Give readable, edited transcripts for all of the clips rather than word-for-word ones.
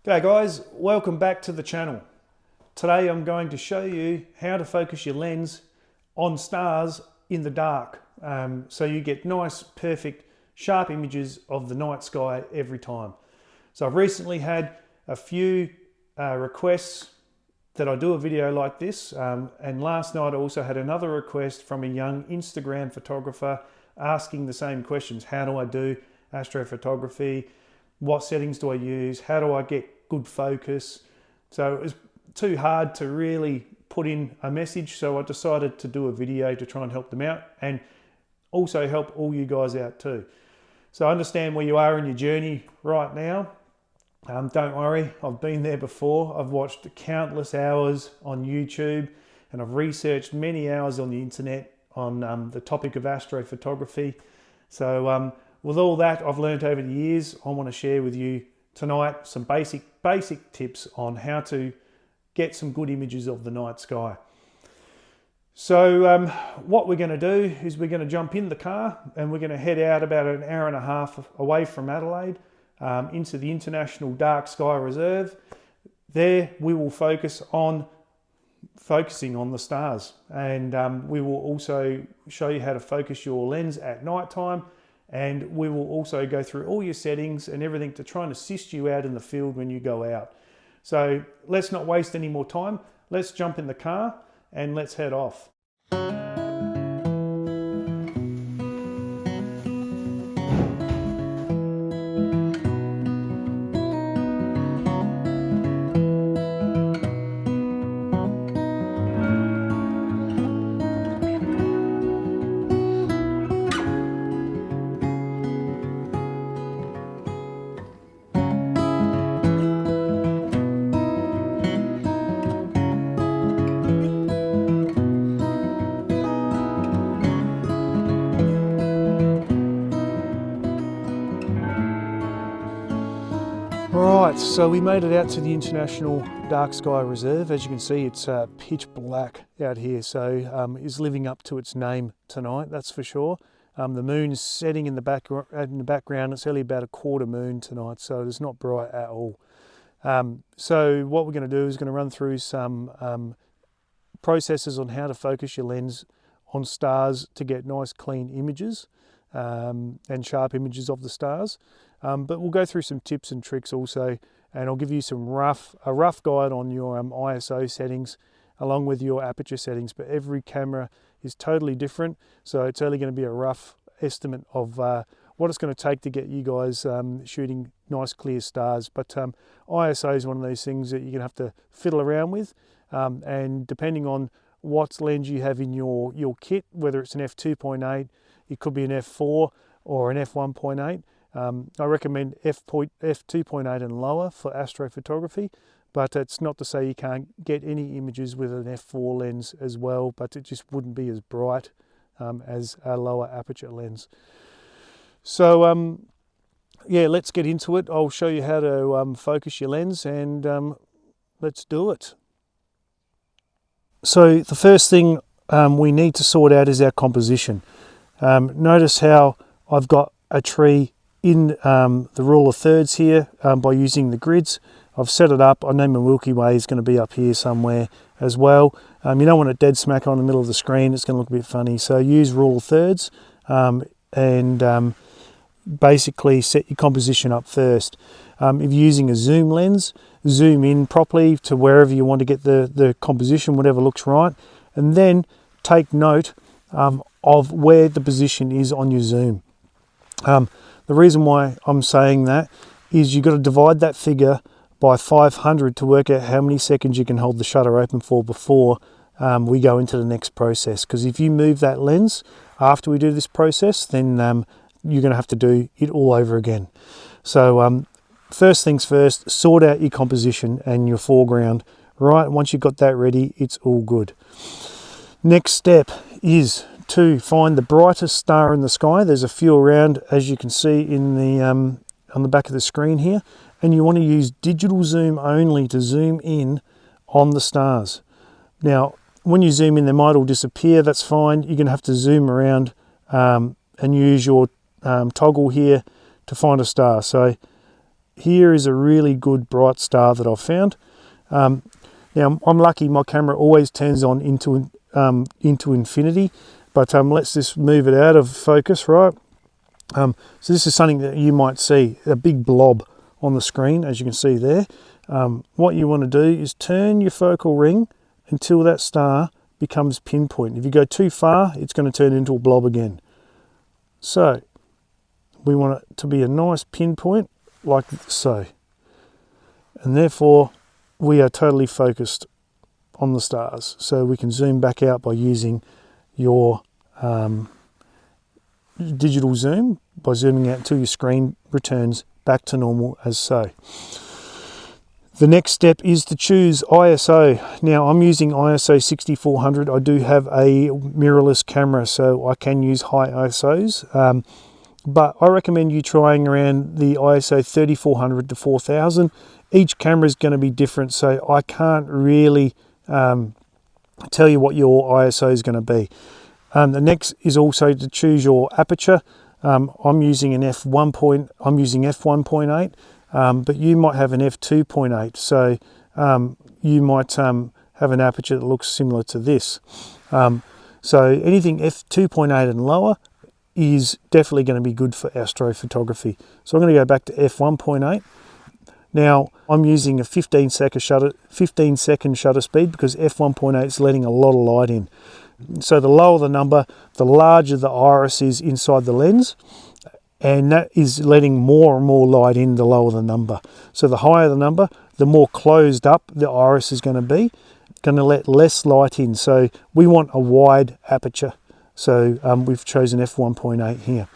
G'day guys, welcome back to the channel. Today I'm going to show you how to focus your lens on stars in the dark, so you get nice, perfect, sharp images of the night sky every time. So I've recently had a few requests that I do a video like this, and last night I also had another request from a young Instagram photographer asking the same questions. How do I do astrophotography? What settings do I use? How do I get good focus? So it was too hard to really put in a message, so I decided to do a video to try and help them out and also help all you guys out too. So I understand where you are in your journey right now. Don't worry, I've been there before. I've watched countless hours on YouTube and I've researched many hours on the internet on the topic of astrophotography. So with all that I've learned over the years, I want to share with you tonight some basic tips on how to get some good images of the night sky. So what we're going to do is we're going to jump in the car and we're going to head out about an hour and a half away from Adelaide into the International Dark Sky Reserve. There we will focusing on the stars, and we will also show you how to focus your lens at night time. And we will also go through all your settings and everything to try and assist you out in the field when you go out. So let's not waste any more time. Let's jump in the car and let's head off. Right, so we made it out to the International Dark Sky Reserve. As you can see, it's pitch black out here, so it's living up to its name tonight, that's for sure. The moon is setting in the background. It's only about a quarter moon tonight, so it's not bright at all. So what we're going to do is going to run through some processes on how to focus your lens on stars to get nice clean images and sharp images of the stars. But we'll go through some tips and tricks also, and I'll give you a rough guide on your ISO settings along with your aperture settings. But every camera is totally different, so it's only going to be a rough estimate of what it's going to take to get you guys shooting nice clear stars. But ISO is one of those things that you're going to have to fiddle around with, and depending on what lens you have in your kit, whether it's an f2.8, it could be an f4 or an f1.8. I recommend f2.8 and lower for astrophotography, but it's not to say you can't get any images with an f4 lens as well, but it just wouldn't be as bright as a lower aperture lens. So yeah, let's get into it. I'll show you how to focus your lens, and let's do it. So the first thing we need to sort out is our composition. Notice how I've got a tree in the rule of thirds here by using the grids. I've set it up. I know my Milky Way is going to be up here somewhere as well. You don't want it dead smack on the middle of the screen. It's going to look a bit funny. So use rule of thirds and basically set your composition up first. If you're using a zoom lens, zoom in properly to wherever you want to get the composition, whatever looks right, and then take note of where the position is on your zoom. The reason why I'm saying that is you've got to divide that figure by 500 to work out how many seconds you can hold the shutter open for before we go into the next process. Because if you move that lens after we do this process, then you're going to have to do it all over again. So first things first, sort out your composition and your foreground. Right, once you've got that ready, it's all good. Next step is to find the brightest star in the sky. There's a few around, as you can see in the on the back of the screen here, and you want to use digital zoom only to zoom in on the stars. Now when you zoom in, they might all disappear. That's fine. You're going to have to zoom around and use your toggle here to find a star. So here is a really good bright star that I've found. Now I'm lucky, my camera always turns on into infinity, but let's just move it out of focus, right? So this is something that you might see, a big blob on the screen, as you can see there. What you want to do is turn your focal ring until that star becomes pinpoint. If you go too far, it's going to turn into a blob again. So we want it to be a nice pinpoint like so, and therefore we are totally focused on the stars. So we can zoom back out by using your digital zoom, by zooming out until your screen returns back to normal as so. The next step is to choose ISO. Now I'm using ISO 6400. I do have a mirrorless camera, so I can use high ISOs, but I recommend you trying around the ISO 3400 to 4000. Each camera is going to be different, so I can't really tell you what your ISO is going to be. The next is also to choose your aperture. I'm using an f1.8, but you might have an f2.8, so you might have an aperture that looks similar to this. So anything f2.8 and lower is definitely going to be good for astrophotography. So I'm going to go back to f1.8. Now I'm using a 15-second shutter speed because f1.8 is letting a lot of light in. So the lower the number, the larger the iris is inside the lens, and that is letting more and more light in the lower the number. So the higher the number, the more closed up the iris is going to be, going to let less light in. So we want a wide aperture. So we've chosen f1.8 here.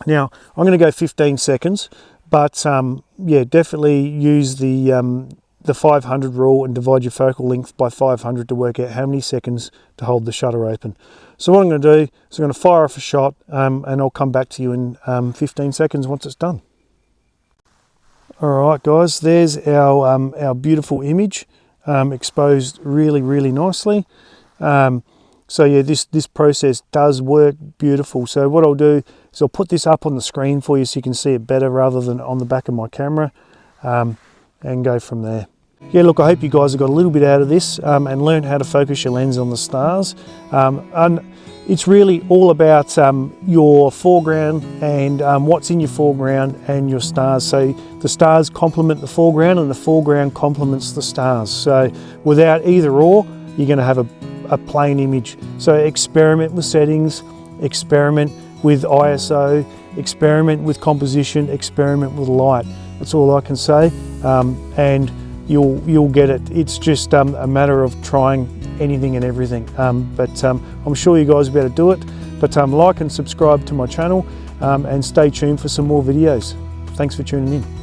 Now I'm going to go 15 seconds, but yeah, definitely use the 500 rule and divide your focal length by 500 to work out how many seconds to hold the shutter open. So what I'm going to do is I'm going to fire off a shot, and I'll come back to you in 15 seconds once it's done. All right, guys, there's our beautiful image exposed really nicely. So yeah, this process does work beautiful. So what I'll do is I'll put this up on the screen for you so you can see it better rather than on the back of my camera, and go from there. Yeah, look, I hope you guys have got a little bit out of this and learned how to focus your lens on the stars. And it's really all about your foreground and what's in your foreground and your stars. So the stars complement the foreground and the foreground complements the stars. So without either or, you're going to have a plain image. So experiment with settings, experiment with ISO, experiment with composition, experiment with light. That's all I can say, and you'll get it. It's just a matter of trying anything and everything, but I'm sure you guys will be able to do it. But like and subscribe to my channel, and stay tuned for some more videos. Thanks for tuning in.